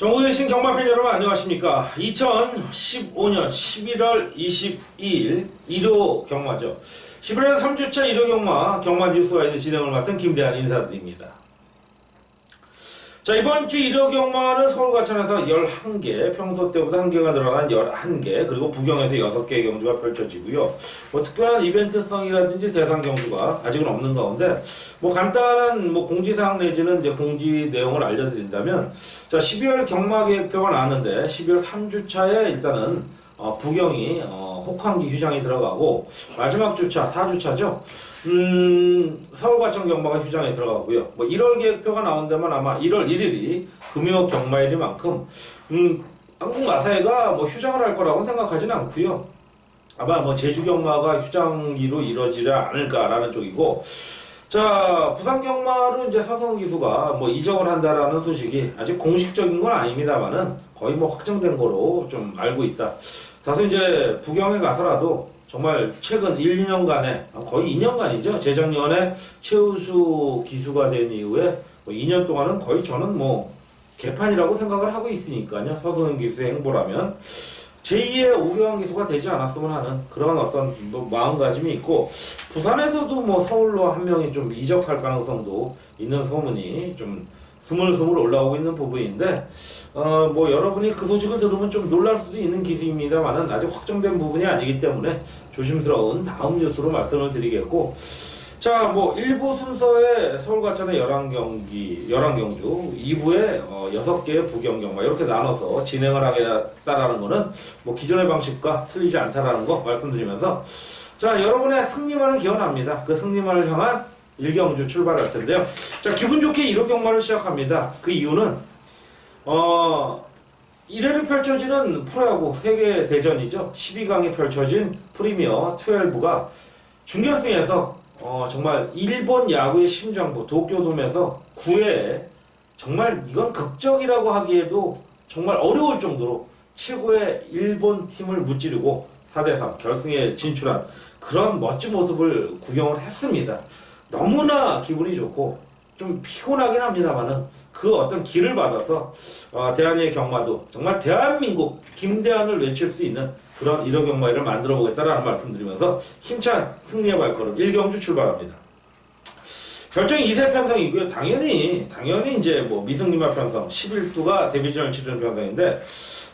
전국에 계신 경마팬 여러분 안녕하십니까. 2015년 11월 22일 일요 경마죠. 11월 3주차 일요 경마 뉴스와이드 진행을 맡은 김대한 인사드립니다. 자, 이번 주 일요 경마는 서울 과천에서 11개, 평소 때보다 1개가 늘어난 11개, 그리고 부경에서 6개의 경주가 펼쳐지고요. 뭐 특별한 이벤트성이라든지 대상 경주가 아직은 없는 가운데 간단한 공지사항 내지는 이제 공지 내용을 알려드린다면, 자, 12월 경마 계획표가 나왔는데 12월 3주차에 일단은 부경이 혹한기 휴장이 들어가고, 마지막 주차 4주차죠. 서울 과천 경마가 휴장에 들어가고요. 1월 계획표가 나온다면 아마 1월 1일이 금요 경마일이만큼 한국 마사회가 휴장을 할 거라고 생각하지는 않고요. 아마 제주 경마가 휴장기로 이뤄지지 않을까라는 쪽이고, 자, 부산 경마로 이제 서성훈 기수가 이적을 한다라는 소식이 아직 공식적인 건 아닙니다만은 거의 확정된 거로 좀 알고 있다. 다소 이제 부경에 가서라도 정말 최근 1, 2년간에 거의 2년간이죠. 재작년에 최우수 기수가 된 이후에 2년 동안은 거의 저는 개판이라고 생각을 하고 있으니까요. 서성훈 기수의 행보라면 제2의 오경환 기수가 되지 않았으면 하는 그런 어떤 마음가짐이 있고, 부산에서도 서울로 한 명이 좀 이적할 가능성도 있는 소문이 좀 스물스물 올라오고 있는 부분인데, 여러분이 그 소식을 들으면 좀 놀랄 수도 있는 기수입니다만은 아직 확정된 부분이 아니기 때문에 조심스러운 다음 뉴스로 말씀을 드리겠고, 자, 1부 순서에 서울 과천의 11경주, 2부에 6개의 부경 경마 이렇게 나눠서 진행을 하겠다라는 거는 기존의 방식과 틀리지 않다라는 거 말씀드리면서, 자, 여러분의 승리만을 기원합니다. 그 승리만을 향한 1경주 출발할 텐데요. 자, 기분 좋게 1호 경마를 시작합니다. 그 이유는 1회를 펼쳐지는 프로야구 세계 대전이죠. 12강이 펼쳐진 프리미어 12가 준결승에서 정말 일본 야구의 심장부 도쿄돔에서 9회에 정말 이건 극적이라고 하기에도 정말 어려울 정도로 최고의 일본 팀을 무찌르고 4대3 결승에 진출한 그런 멋진 모습을 구경을 했습니다. 너무나 기분이 좋고 좀 피곤하긴 합니다만은 그 어떤 기를 받아서 대한의 경마도 정말 대한민국 김대한을 외칠 수 있는 그런 1호 경마회를 만들어 보겠다라는 말씀드리면서 힘찬 승리의 발걸음 1경주 출발합니다. 결정이 2세 편성이고요. 당연히 이제 미승리마 편성 11두가 데뷔전을 치르는 편성인데,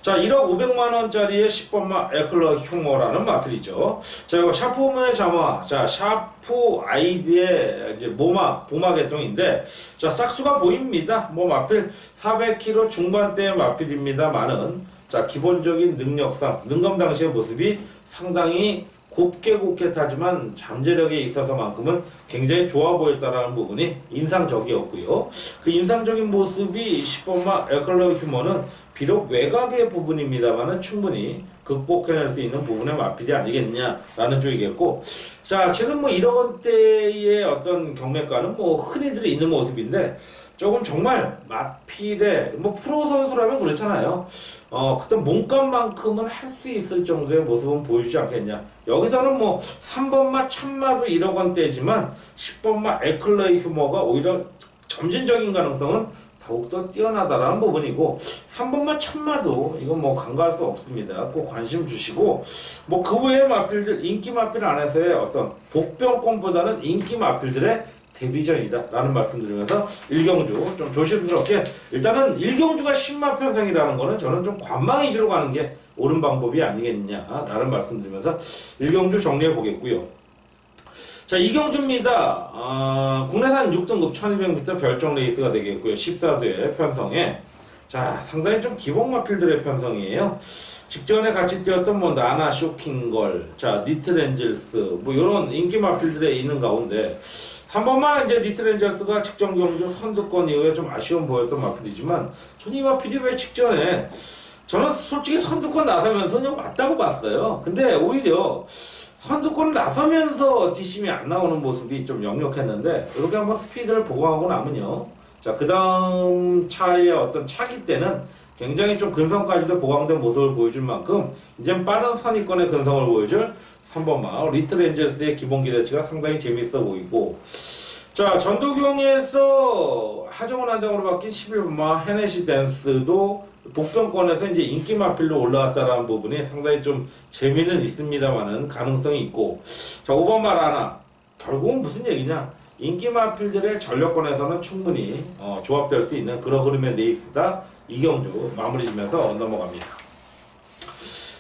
자, 1억 500만원짜리의 10번마 에클러 휴머라는 마필이죠. 자, 이거 샤프의 자마, 자, 샤프 아이디의 이제 보마 계통인데, 자, 싹수가 보입니다. 마필 400kg 중반대의 마필입니다만은, 자, 기본적인 능력상, 능검 당시의 모습이 상당히 곱게 타지만 잠재력에 있어서만큼은 굉장히 좋아 보였다라는 부분이 인상적이었고요. 그 인상적인 모습이 10번마 에컬러 휴머는 비록 외곽의 부분입니다만은 충분히 극복해낼 수 있는 부분의 마필이 아니겠냐라는 쪽이겠고, 자, 최근 1억 원대의 어떤 경매가는 흔히들 있는 모습인데, 조금 정말 마필의 프로 선수라면 그렇잖아요. 그때 몸값만큼은 할 수 있을 정도의 모습은 보여주지 않겠냐. 여기서는 3번마 참마도 1억 원대지만 10번마 에클러의 휴머가 오히려 점진적인 가능성은 더욱더 뛰어나다라는 부분이고, 3번마 참마도 이건 간과할 수 없습니다. 꼭 관심 주시고, 그 외의 마필들, 인기 마필 안에서의 어떤 복병권보다는 인기 마필들의 데뷔전이다 라는 말씀드리면서 1경주 좀 조심스럽게, 일단은 1경주가 10마 편성이라는 거는 저는 좀 관망 위주로 가는 게 옳은 방법이 아니겠냐 라는 말씀드리면서 1경주 정리해 보겠고요. 자, 2경주입니다. 국내산 6등급 1200m 별정 레이스가 되겠고요. 14대 편성에, 자, 상당히 좀 기본마필들의 편성이에요. 직전에 같이 뛰었던 나나 쇼킹걸, 자, 니트렌젤스 이런 인기 마필들에 있는 가운데 3번만 이제 니트렌젤스가 직전 경주 선두권 이후에 좀 아쉬움 보였던 마필이지만, 전 이 마필이 왜 직전에, 저는 솔직히 선두권 나서면서 그냥 맞다고 봤어요. 근데 오히려 선두권 나서면서 뒷심이 안 나오는 모습이 좀 역력했는데, 이렇게 한번 스피드를 보강하고 나면요, 자, 그 다음 차의 어떤 차기 때는 굉장히 좀 근성까지도 보강된 모습을 보여줄 만큼 이제 빠른 선입권의 근성을 보여줄 3번마 리틀엔젤스의 기본 기대치가 상당히 재밌어 보이고, 자, 전도경에서 하정원 한 장으로 바뀐 11번마 헤네시 댄스도 복병권에서 이제 인기 마필로 올라왔다라는 부분이 상당히 좀 재미는 있습니다만은 가능성이 있고. 자, 5번 말 하나. 결국은 무슨 얘기냐? 인기 마필들의 전력권에서는 충분히 조합될 수 있는 그런 흐름의 레이스다. 이경주 마무리 지면서 넘어갑니다.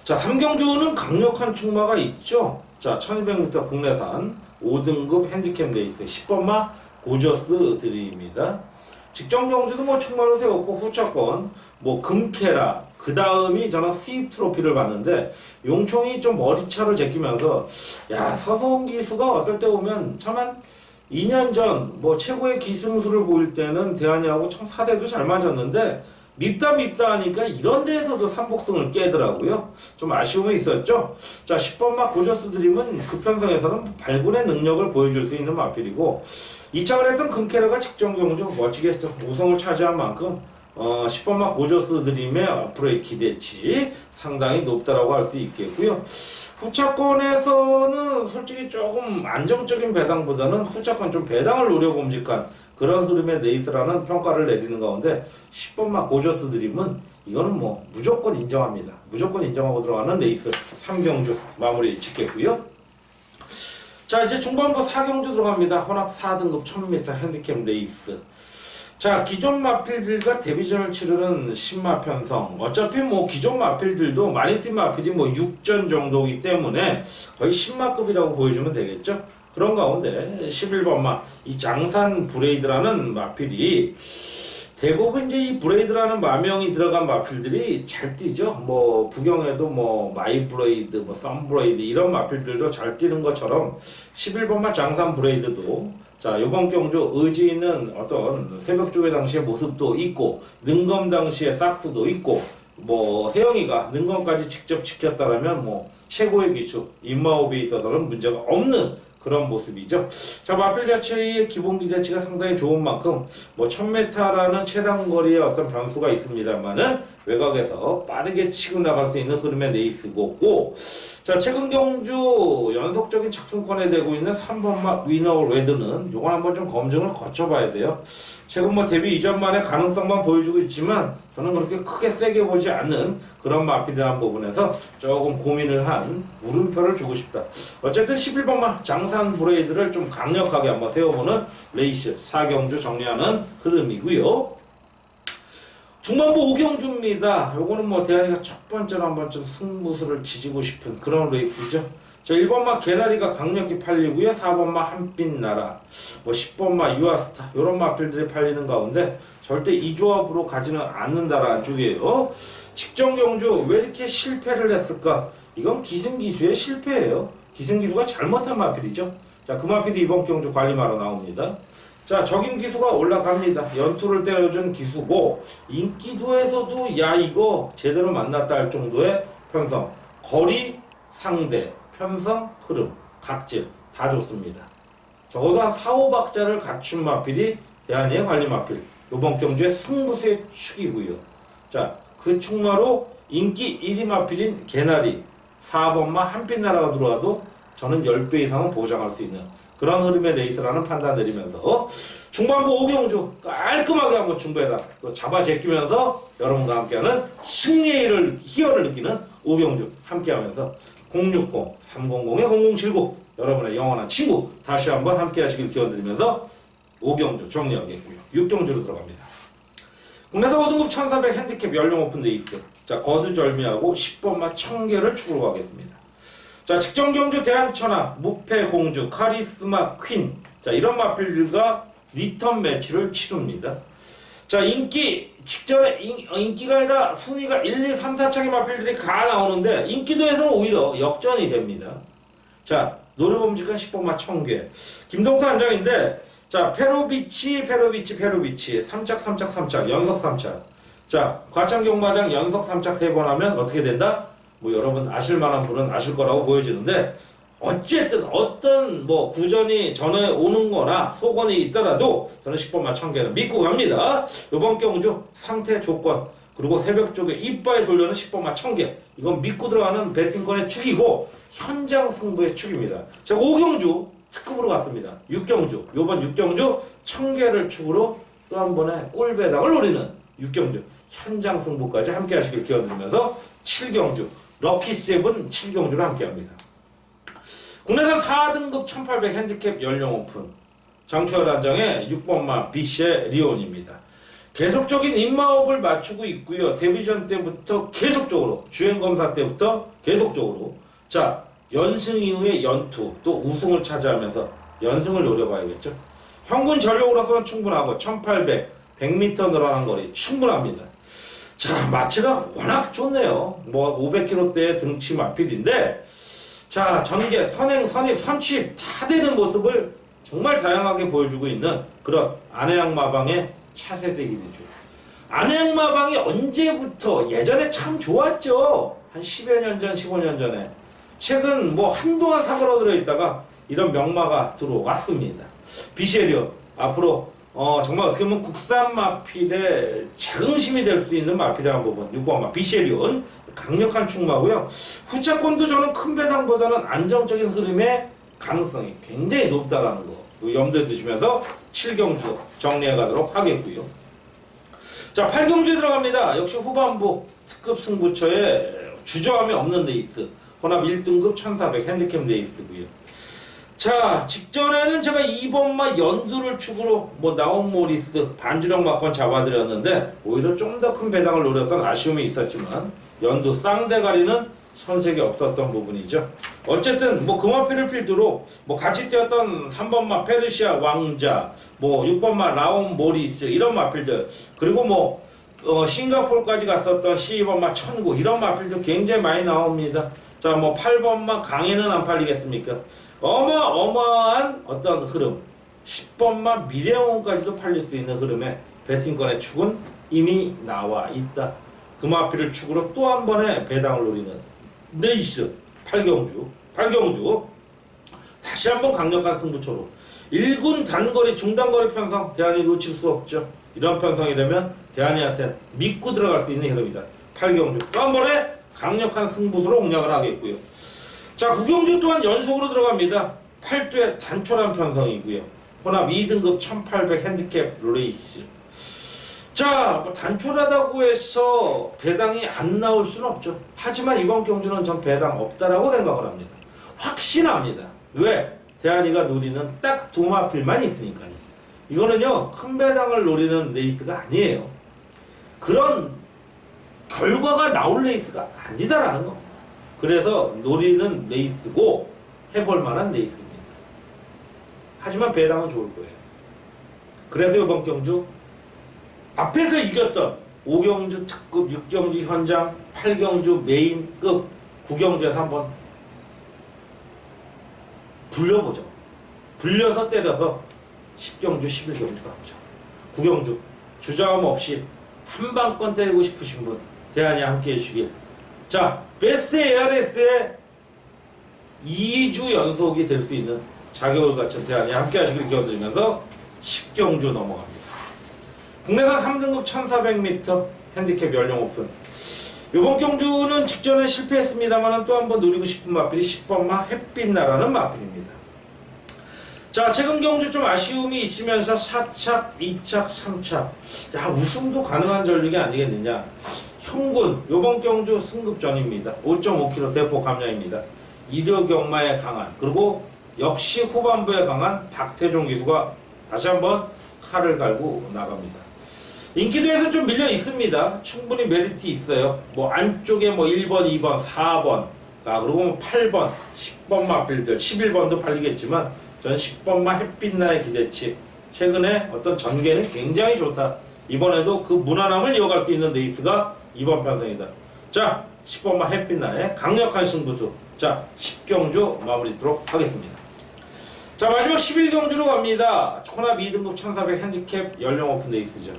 자, 3경주는 강력한 충마가 있죠. 자, 1200m 국내산 5등급 핸디캡 레이스 10번마 고저스 드립니다. 직전 경주도 뭐 충마로 세웠고 후차권 뭐 금케라 그 다음이 저는 스윕 트로피를 봤는데 용총이 좀 머리차로 제끼면서 야, 서성훈 기수가 어떨 때 보면 참 한 2년 전 뭐 최고의 기승수를 보일 때는 대한이하고 참 사대도 잘 맞았는데 밉다 하니까 이런 데에서도 삼복승을 깨더라고요. 좀 아쉬움이 있었죠. 자, 10번마 고저스 드림은 그 편성에서는 발군의 능력을 보여줄 수 있는 마필이고 2차를 했던 금캐러가 직전 경주 멋지게 우승을 차지한 만큼 10번마 고저스 드림의 앞으로의 기대치 상당히 높다라고 할 수 있겠고요. 후차권에서는 솔직히 조금 안정적인 배당보다는 후차권 좀 배당을 노려봄직한 그런 흐름의 레이스라는 평가를 내리는 가운데 10번마 고저스 드림은 이거는 뭐 무조건 인정합니다. 무조건 인정하고 들어가는 레이스 3경주 마무리 짓겠고요. 자, 이제 중반부 4경주 들어갑니다. 혼합 4등급 1000m 핸디캡 레이스. 자, 기존 마필들과 데뷔전을 치르는 신마 편성. 어차피 뭐 기존 마필들도 많이 뛴 마필이 뭐 6전 정도이기 때문에 거의 신마급이라고 보여주면 되겠죠. 그런 가운데 11번마 이 장산 브레이드라는 마필이 대부분 이제 이 브레이드라는 마명이 들어간 마필들이 잘 뛰죠. 뭐 부경에도 뭐 마이 브레이드, 뭐 썬 브레이드 이런 마필들도 잘 뛰는 것처럼 11번마 장산 브레이드도 자, 이번 경주 의지 있는 어떤 새벽 조회 당시의 모습도 있고 능검 당시의 싹스도 있고 뭐 세영이가 능검까지 직접 지켰다라면 뭐 최고의 기수 임마호비에 있어서는 문제가 없는 그런 모습이죠. 자, 마필 자체의 기본 기대치가 상당히 좋은 만큼 뭐 1000m라는 최단 거리의 어떤 변수가 있습니다만은 외곽에서 빠르게 치고 나갈 수 있는 흐름의 레이스고 자, 최근 경주 연속적인 착승권에 대고 있는 3번마 위너 레드는 요건 한번 좀 검증을 거쳐봐야 돼요. 최근 뭐 데뷔 이전만의 가능성만 보여주고 있지만 저는 그렇게 크게 세게 보지 않는 그런 마필이라는 부분에서 조금 고민을 한 물음표를 주고 싶다. 어쨌든 11번마 장산 브레이드를 좀 강력하게 한번 세워보는 레이스 4경주 정리하는 흐름이고요. 중반부 5경주입니다. 요거는 뭐 대한이가 첫 번째로 한번 좀 승부수를 지지고 싶은 그런 레이스죠. 자, 1번마 개나리가 강력히 팔리고요. 4번마 한빛나라, 뭐 10번마 유아스타 요런 마필들이 팔리는 가운데 절대 이 조합으로 가지는 않는다라는 쪽이에요. 직전 경주 왜 이렇게 실패를 했을까? 이건 기승기수의 실패예요. 기승기수가 잘못한 마필이죠. 자, 그 마필이 이번 경주 관리마로 나옵니다. 자, 적임 기수가 올라갑니다. 연투를 때려준 기수고 인기도에서도 야 이거 제대로 만났다 할 정도의 편성, 거리, 상대, 편성, 흐름, 각질 다 좋습니다. 적어도 한 4, 5박자를 갖춘 마필이 대한이의 관리 마필. 이번 경주의 승부수의 축이고요. 자, 그 충마로 인기 1위 마필인 개나리 4번마 한빛나라가 들어와도 저는 10배 이상은 보장할 수 있는 그런 흐름의 레이스라는 판단 내리면서 중반부 5경주 깔끔하게 한번 중부에다 또 잡아 제끼면서 여러분과 함께하는 승리의 희열을 느끼는 5경주 함께하면서 060-300-0079 여러분의 영원한 친구 다시 한번 함께하시길 기원드리면서 5경주 정리하겠고요. 6경주로 들어갑니다. 국내사 5등급 1400 핸디캡 연령 오픈 레이스. 자, 거두절미하고 10번마 청계를 축으로 가겠습니다. 자, 직전 경주 대한천하, 무패공주, 카리스마 퀸. 자, 이런 마필들과 리턴 매치를 치릅니다. 자, 직전에 인기가 아니라 순위가 1, 2, 3, 4차기 마필들이 다 나오는데 인기도에서는 오히려 역전이 됩니다. 자, 노려봄직한 10번마 청계. 김동태 한장인데 자, 페로비치 3착 연속 3착. 자, 과창경마장 연속 3착 3번 하면 어떻게 된다? 뭐 여러분 아실만한 분은 아실 거라고 보여지는데 어쨌든 어떤 뭐 구전이 전에 오는 거나 소건이 있더라도 저는 10번마 청계는 믿고 갑니다. 요번 경주 상태 조건 그리고 새벽 쪽에 이빠에 돌려는 10번마 청계 이건 믿고 들어가는 배팅권의 축이고 현장 승부의 축입니다. 자, 5경주 특급으로 갔습니다. 6경주 요번 6경주 청계를 축으로 또 한 번의 꿀배당을 노리는 6경주 현장 승부까지 함께 하시길 기원드리면서 7경주 럭키세븐 7경주를 함께합니다. 국내산 4등급 1800 핸디캡 연령 오픈 장초열 한장의 6번마 비셰 리온입니다. 계속적인 인마업을 맞추고 있고요. 데뷔전 때부터 계속적으로 주행검사 때부터 계속적으로 자 연승 이후에 연투 또 우승을 차지하면서 연승을 노려봐야겠죠. 평균 전력으로서는 충분하고 1800, 100m 늘어난 거리 충분합니다. 자 마치가 워낙 좋네요. 뭐 500km대의 등치 마필인데 자 전개, 선행, 선입, 선취입 다 되는 모습을 정말 다양하게 보여주고 있는 그런 안해양마방의 차세대 기대주. 안해양마방이 언제부터 예전에 참 좋았죠. 한 10여 년 전, 15년 전에. 최근 뭐 한동안 사고로 들어있다가 이런 명마가 들어왔습니다. 비셰리온 앞으로 정말 어떻게 보면 국산 마필의 자긍심이 될 수 있는 마필이라는 부분 6번마 비셰리온 강력한 충마고요. 후차권도 저는 큰 배당보다는 안정적인 흐름의 가능성이 굉장히 높다라는 거 염두에 두시면서 7경주 정리해 가도록 하겠고요. 자 8경주에 들어갑니다. 역시 후반부 특급 승부처에 주저함이 없는 레이스 혼합 1등급 1400 핸디캡 레이스고요. 자 직전에는 제가 2번마 연두를 축으로 뭐 나온모리스 반주력 막권 잡아드렸는데 오히려 좀 더 큰 배당을 노렸던 아쉬움이 있었지만 연두 쌍대가리는 선색이 없었던 부분이죠. 어쨌든 뭐 금화피를 필두로 뭐 같이 뛰었던 3번마 페르시아 왕자, 뭐 6번마 라온 모리스 이런 마필들 그리고 뭐 싱가포르까지 갔었던 12번마 천구 이런 마필들 굉장히 많이 나옵니다. 자 뭐 8번마 강해는 안 팔리겠습니까? 어마어마한 어떤 흐름 10번마 미래원까지도 팔릴 수 있는 흐름에 배팅권의 축은 이미 나와 있다. 금화피를 축으로 또 한 번의 배당을 노리는 레이스 8경주 다시 한번 강력한 승부처로 1군 단거리 중단거리 편성 대한이 놓칠 수 없죠. 이런 편성이라면 대한이한테 믿고 들어갈 수 있는 흐름이다. 8경주 또 한 번의 강력한 승부수로 공략을 하겠고요. 자 9경주 또한 연속으로 들어갑니다. 8두의 단촐한 편성이고요. 혼합 2등급 1800 핸디캡 레이스 자, 뭐 단촐하다고 해서 배당이 안 나올 수는 없죠. 하지만 이번 경주는 전 배당 없다라고 생각을 합니다. 확신합니다. 왜? 대한이가 노리는 딱 두 마필만 있으니까요. 이거는요, 큰 배당을 노리는 레이스가 아니에요. 그런 결과가 나올 레이스가 아니다라는 겁니다. 그래서 노리는 레이스고 해볼 만한 레이스입니다. 하지만 배당은 좋을 거예요. 그래서 이번 경주 앞에서 이겼던 5경주 특급, 6경주 현장, 8경주 메인급, 9경주에서 한번 불려보죠. 불려서 때려서 10경주, 11경주 가보죠. 9경주 주저함 없이 한방권 때리고 싶으신 분 대한이 함께 해주시길. 자, 베스트 ARS의 2주 연속이 될 수 있는 자격을 갖춘 대한이 함께 하시길 기원드리면서 10경주 넘어갑니다. 국내산 3등급 1400m 핸디캡 연령 오픈. 이번 경주는 직전에 실패했습니다만 또 한번 노리고 싶은 마필이 10번마 햇빛나라는 마필입니다. 자, 최근 경주 좀 아쉬움이 있으면서 4착, 2착, 3착. 야, 우승도 가능한 전력이 아니겠느냐. 형군, 이번 경주 승급전입니다. 5.5km 대폭 감량입니다. 이력경마에 강한, 그리고 역시 후반부에 강한 박태종 기수가 다시 한번 칼을 갈고 나갑니다. 인기도에서 좀 밀려 있습니다. 충분히 메리트 있어요. 뭐 안쪽에 뭐 1번, 2번, 4번, 그리고 뭐 8번, 10번 마필들, 11번도 팔리겠지만 저는 10번마 햇빛나의 기대치. 최근에 어떤 전개는 굉장히 좋다. 이번에도 그 무난함을 이어갈 수 있는 레이스가 이번 편성이다. 자, 10번마 햇빛나의 강력한 승부수. 자, 10경주 마무리하도록 하겠습니다. 자, 마지막 11경주로 갑니다. 혼합 2등급 1400 핸디캡 연령 오픈 레이스죠.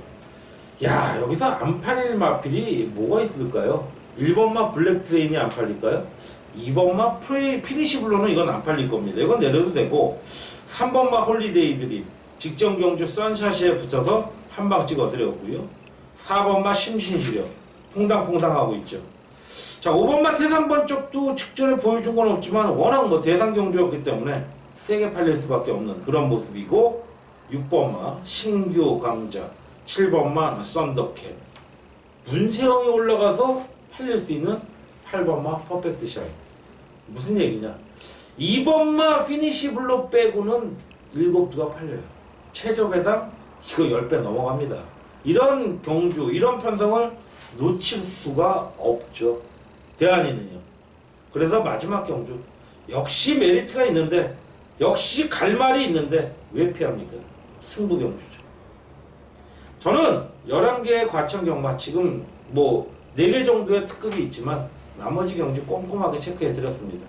야, 여기서 안 팔릴 마필이 뭐가 있을까요? 1번마 블랙 트레인이 안 팔릴까요? 2번마 피니시 블루는 이건 안 팔릴 겁니다. 이건 내려도 되고 3번마 홀리데이 드림 직전 경주 선샷에 붙어서 한 방 찍어 드렸고요. 4번마 심신시력 퐁당퐁당하고 있죠. 자, 5번마 태산번 쪽도 직전에 보여준 건 없지만 워낙 뭐 대상 경주였기 때문에 세게 팔릴 수밖에 없는 그런 모습이고 6번마 신규 강자 7번마 썬더캣 문세영이 올라가서 팔릴 수 있는 8번마 퍼펙트 샤인. 무슨 얘기냐? 2번마 피니시 블로 빼고는 7두가 팔려요. 최저 배당 이거 10배 넘어갑니다. 이런 경주, 이런 편성을 놓칠 수가 없죠. 대안이는요. 그래서 마지막 경주 역시 메리트가 있는데, 역시 갈 말이 있는데 왜 피합니까? 승부 경주죠. 저는 11개의 과천 경마, 지금 뭐 4개 정도의 특급이 있지만 나머지 경주 꼼꼼하게 체크해 드렸습니다.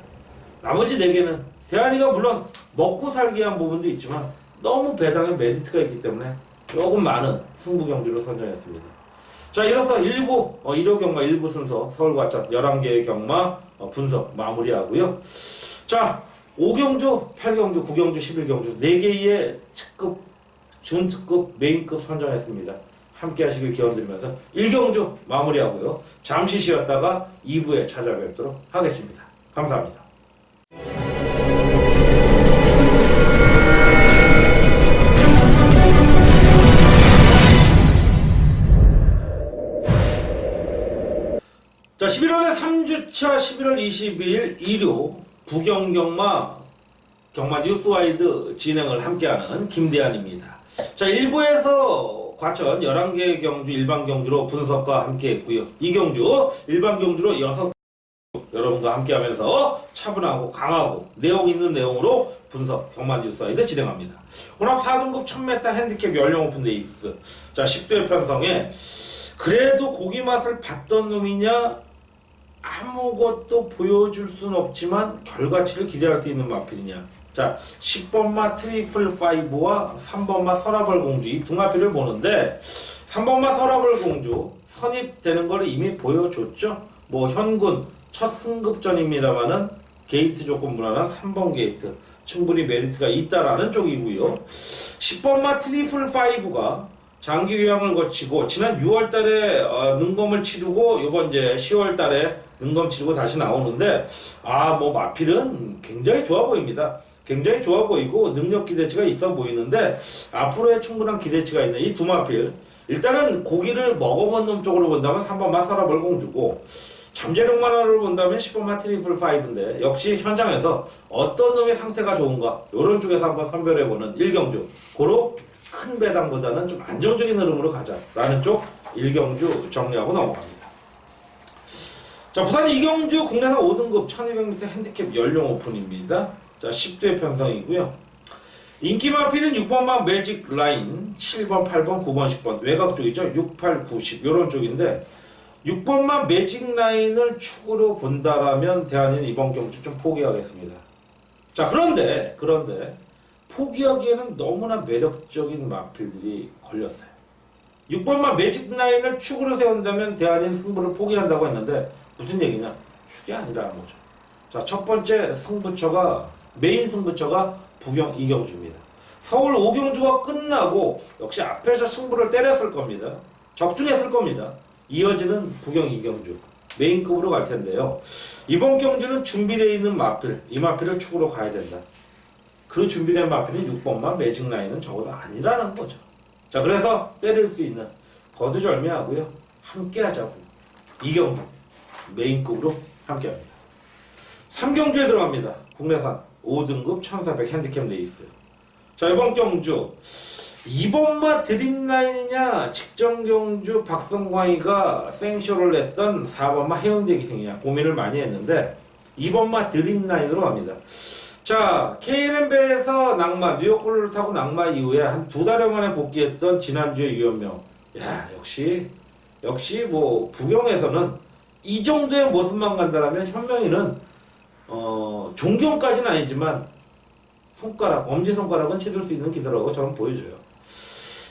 나머지 4개는 대안이가 물론 먹고 살기 위한 부분도 있지만 너무 배당에 메리트가 있기 때문에 조금 많은 승부 경주로 선정했습니다. 자, 이로써 1호 경마 1부 순서 서울 과천 11개의 경마 분석 마무리하고요. 자, 5경주, 8경주, 9경주, 11경주 4개의 특급, 준특급, 메인급 선정했습니다. 함께 하시길 기원드리면서 1경주 마무리하고요. 잠시 쉬었다가 2부에 찾아뵙도록 하겠습니다. 감사합니다. 자, 11월의 3주차 11월 22일 일요 부경경마 경마 뉴스와이드 진행을 함께하는 김대한입니다. 자, 1부에서 과천 11개 경주 일반 경주로 분석과 함께했고요. 2경주 일반 경주로 6 여러분과 함께하면서 차분하고 강하고 내용 있는 내용으로 분석 경마 뉴스와이드 진행합니다. 혼합 4등급 1000m 핸디캡 연령 오픈 레이스. 자, 10대 편성에 그래도 고기 맛을 봤던 놈이냐, 아무것도 보여줄 순 없지만 결과치를 기대할 수 있는 마필이냐. 자, 10번마 트리플 5와 3번마 서라벌 공주, 이 두 마필을 보는데 3번마 서라벌 공주 선입되는 걸 이미 보여줬죠. 뭐 현군 첫 승급전입니다만은 게이트 조건 무난한 3번 게이트 충분히 메리트가 있다라는 쪽이고요. 10번마 트리플 5가 장기 휴양을 거치고 지난 6월달에 능검을 치르고 이번 이제 10월달에 능검 치르고 다시 나오는데, 뭐 마필은 굉장히 좋아 보입니다. 굉장히 좋아 보이고 능력 기대치가 있어 보이는데 앞으로의 충분한 기대치가 있는 이 두 마필, 일단은 고기를 먹어본 놈 쪽으로 본다면 3번마 서라벌 공주고, 잠재력만으로 본다면 10번마 트리플 5인데 역시 현장에서 어떤 놈의 상태가 좋은가 이런 쪽에서 한번 선별해보는 1경주, 고로 큰 배당보다는 좀 안정적인 흐름으로 가자라는 쪽 1경주 정리하고 넘어갑니다. 자, 부산 2경주 국내산 5등급 1200m 핸디캡 연령 오픈입니다. 자, 10대 편성이고요. 인기 마필은 6번마 매직 라인, 7번, 8번, 9번, 10번 외곽 쪽이죠. 6, 8, 9, 10 이런 쪽인데 6번마 매직 라인을 축으로 본다라면 대안이는 이번 경주 좀 포기하겠습니다. 자, 그런데 포기하기에는 너무나 매력적인 마필들이 걸렸어요. 6번마 매직 라인을 축으로 세운다면 대안인 승부를 포기한다고 했는데 무슨 얘기냐? 축이 아니라는 거죠. 자, 첫 번째 승부처가, 메인 승부처가 부경 2경주입니다. 서울 5경주가 끝나고 역시 앞에서 승부를 때렸을 겁니다. 적중했을 겁니다. 이어지는 부경 2경주 메인급으로 갈 텐데요. 이번 경주는 준비되어 있는 마필, 이 마필을 축으로 가야 된다. 그 준비된 마필은 6번만 매직 라인은 적어도 아니라는 거죠. 자, 그래서 때릴 수 있는 거두절미하고요. 함께 하자고. 2경주 메인급으로 함께 합니다. 3경주에 들어갑니다. 국내산 5등급 1400 핸디캡 레이스. 자, 이번 경주 2번마 드림라인이냐 직전 경주 박성광이가 생쇼를 했던 4번마 해운대 기생이냐 고민을 많이 했는데 2번마 드림라인으로 갑니다. 자, KNM배에서 낙마, 뉴욕볼을 타고 낙마 이후에 한 2달여 만에 복귀했던 지난주에 유현명. 야, 역시 뭐 부경에서는 이 정도의 모습만 간다라면 현명이는 존경까지는 아니지만 손가락, 엄지손가락은 치들 수 있는 기더라고 저는 보여줘요.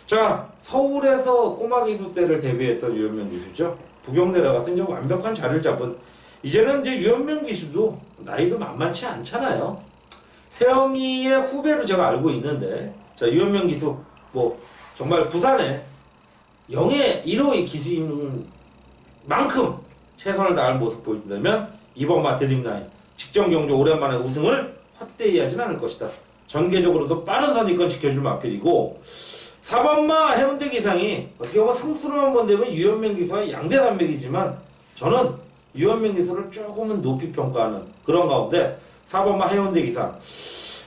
자, 서울에서 꼬마 기수 때를 데뷔했던 유현명 기수죠. 부경 내려가서 이제 완벽한 자리를 잡은, 이제는 이제 유현명 기수도 나이도 만만치 않잖아요. 세영이의 후배로 제가 알고 있는데, 자, 유현명 기수 뭐 정말 부산에 영예 1호의 기수인 만큼 최선을 다할 모습 보여준다면 이번마 드림라인 직전 경주 오랜만에 우승을 헛되이 하진 않을 것이다. 전개적으로도 빠른 선입권 지켜줄 마필이고, 4번마 해운대 기상이 어떻게 보면 승수로만 본다면 유현명 기수와 양대산맥이지만 저는 유현명 기수를 조금은 높이 평가하는 그런 가운데 4번마 해운대 기상.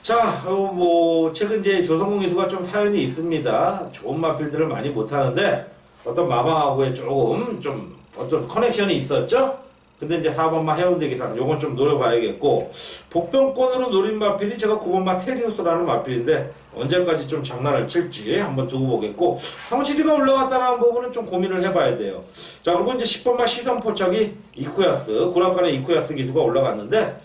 자, 뭐 최근 이제 조성공 기수가 좀 사연이 있습니다. 좋은 마필들을 많이 못하는데 어떤 마방하고의 조금 좀 어떤 커넥션이 있었죠. 근데 이제 4번마 해운대 기상 요건 좀 노려봐야겠고, 복병권으로 노린 마필이 제가 9번마 테리우스라는 마필인데 언제까지 좀 장난을 칠지 한번 두고 보겠고, 성실이가 올라갔다는 부분은 좀 고민을 해봐야 돼요. 자, 그리고 이제 10번마 시선포착이 이쿠야스, 구락간의 이쿠야스 기수가 올라갔는데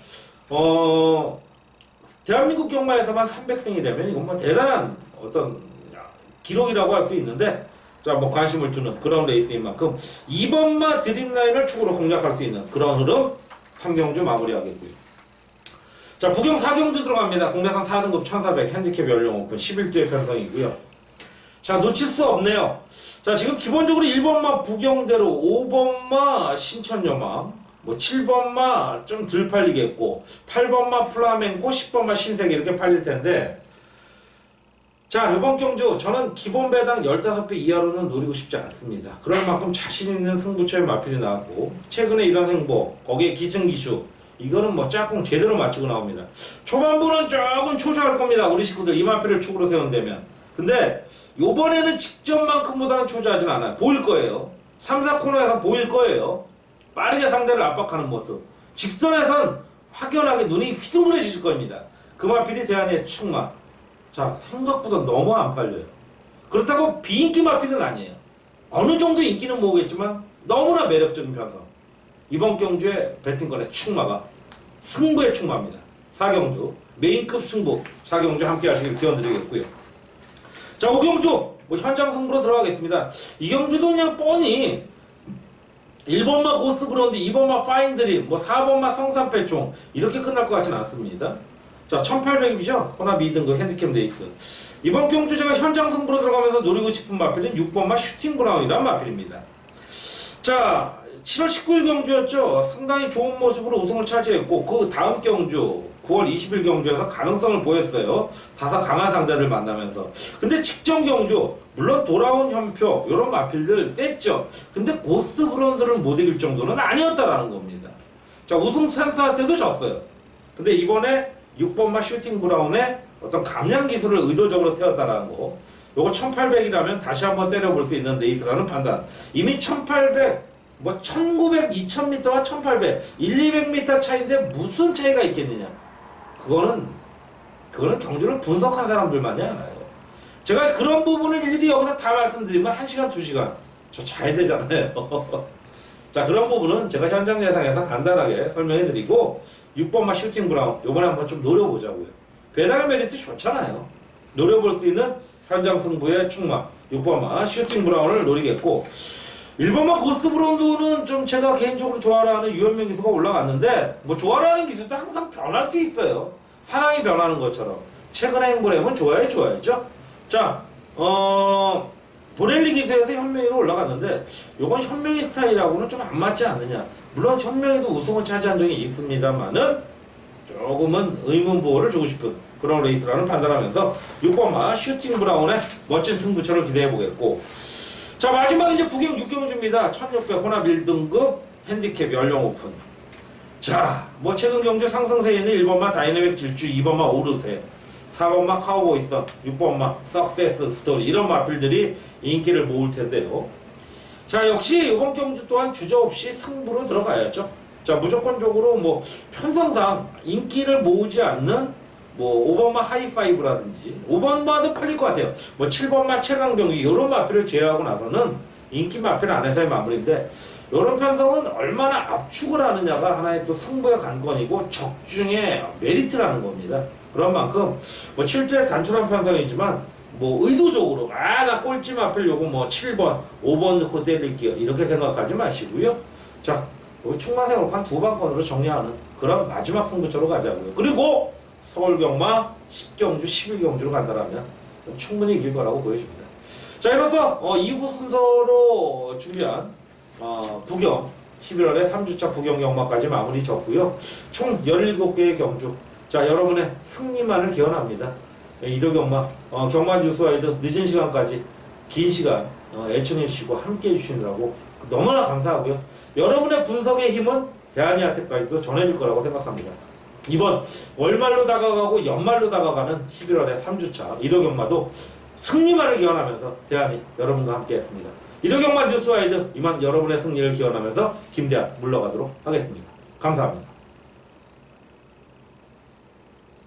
대한민국 경마에서만 300승이라면 이건 뭐 대단한 어떤 기록이라고 할 수 있는데, 자, 뭐 관심을 주는 그런 레이스인 만큼 2번마 드림라인을 축으로 공략할 수 있는 그런 흐름 3경주 마무리하겠고요. 자, 부경 4경주 들어갑니다. 국내산 4등급 1400 핸디캡 연령 오픈 11주의 편성이고요. 자, 놓칠 수 없네요. 자, 지금 기본적으로 1번마 부경대로, 5번마 신천여망, 뭐 7번마 좀 덜 팔리겠고, 8번마 플라멩코, 10번마 신세계 이렇게 팔릴 텐데, 자, 이번 경주 저는 기본 배당 15배 이하로는 노리고 싶지 않습니다. 그럴 만큼 자신 있는 승부처의 마필이 나왔고, 최근에 이런 행보, 거기에 기승기슈, 이거는 뭐 짝꿍 제대로 맞추고 나옵니다. 초반부는 조금 초조할 겁니다. 우리 식구들 이 마필을 축으로 세운다면. 근데 요번에는 직전만큼보다는 초조하진 않아요. 보일 거예요. 3, 4코너에서 보일 거예요. 빠르게 상대를 압박하는 모습. 직선에선 확연하게 눈이 휘둥그레질 겁니다. 그 마필이 대한의 축마. 자, 생각보다 너무 안 팔려요. 그렇다고 비인기 마필은 아니에요. 어느 정도 인기는 모으겠지만 너무나 매력적인 편성. 이번 경주에 배팅권의 축마가 승부의 축마입니다. 4경주 메인급 승부 4경주 함께 하시길 기원드리겠고요. 자, 5경주 뭐 현장 승부로 들어가겠습니다. 이 경주도 그냥 뻔히 1번마 고스브라운드, 2번마 파인드림, 뭐 4번마 성산패총 이렇게 끝날 것 같지는 않습니다. 자, 1800이죠? 혼합 2등급 핸디캡 레이스. 이번 경주 제가 현장 승부로 들어가면서 노리고 싶은 마필은 6번마 슈팅 브라운이라는 마필입니다. 자, 7월 19일 경주였죠. 상당히 좋은 모습으로 우승을 차지했고, 그 다음 경주 9월 20일 경주에서 가능성을 보였어요. 다소 강한 상대들 만나면서. 근데 직전 경주 물론 돌아온 현표 이런 마필들 셌죠. 근데 고스 브론즈를 못 이길 정도는 아니었다라는 겁니다. 자, 우승 샘스한테도 졌어요. 근데 이번에 6번마 슈팅 브라운의 어떤 감량 기술을 의도적으로 태웠다라는 거. 요거 1800이라면 다시 한번 때려볼 수 있는 레이스라는 판단. 이미 1800, 뭐 1900, 2000m와 1800, 200m 차이인데 무슨 차이가 있겠느냐. 그거는 경주를 분석한 사람들만이 알아요. 제가 그런 부분을 일일이 여기서 다 말씀드리면 1시간, 2시간 저 자야 되잖아요. 자, 그런 부분은 제가 현장 예상에서 간단하게 설명해드리고, 6번마 슈팅 브라운 요번에 한번 좀 노려보자고요. 배당의 메리트 좋잖아요. 노려볼 수 있는 현장 승부의 축마 6번마 슈팅 브라운을 노리겠고, 1번마 고스트 브론드는 좀 제가 개인적으로 좋아하는 유현명 기수가 올라갔는데, 뭐 좋아하는 기수도 항상 변할 수 있어요. 사랑이 변하는 것처럼. 최근의 행보라면 좋아야죠. 자, 보렐리 기수에서 현명이로 올라갔는데, 요건 현명이 스타일하고는 좀 안 맞지 않느냐. 물론 현명이도 우승을 차지한 적이 있습니다만은 조금은 의문부호를 주고 싶은 그런 레이스라는 판단하면서 6번마 슈팅 브라운의 멋진 승부처를 기대해보겠고, 자, 마지막 이제 부경 6경주입니다. 1600 혼합 1등급 핸디캡 연령 오픈. 자, 뭐 최근 경주 상승세에는 1번마 다이내믹 질주, 2번마 오르세, 4번마 카우보이선, 6번마 석세스 스토리 이런 마필들이 인기를 모을 텐데요. 자, 역시 이번 경주 또한 주저없이 승부로 들어가야죠. 자, 무조건적으로 뭐 편성상 인기를 모으지 않는 뭐 5번마 하이파이브라든지 5번마도 팔릴 것 같아요. 뭐 7번마 최강병기 이런 마필을 제외하고 나서는 인기 마필 안에서의 마무리인데, 이런 편성은 얼마나 압축을 하느냐가 하나의 또 승부의 관건이고 적중의 메리트라는 겁니다. 그런 만큼 뭐 7두의 단촐한 편성이지만 뭐 의도적으로 나 꼴찌 마필 요거 뭐 7번 5번 넣고 때릴게요 이렇게 생각하지 마시고요. 자, 충만생활 한 2번권으로 정리하는 그런 마지막 승부처로 가자고요. 그리고 서울경마 10경주 11경주로 간다라면 충분히 이길 거라고 보여집니다. 자, 이로써 2부 순서로 준비한 부경 11월에 3주차 부경 경마까지 마무리 졌고요. 총 17개의 경주. 자, 여러분의 승리만을 기원합니다. 이덕경마 경마 뉴스와이드 늦은 시간까지 긴 시간 애청해 주시고 함께 해주시느라고 너무나 감사하고요. 여러분의 분석의 힘은 대한이한테까지도 전해질 거라고 생각합니다. 이번 월말로 다가가고 연말로 다가가는 11월의 3주차 이덕경마도 승리만을 기원하면서 대한이 여러분과 함께 했습니다. 이덕경마 뉴스와이드 이만 여러분의 승리를 기원하면서 김대한 물러가도록 하겠습니다. 감사합니다.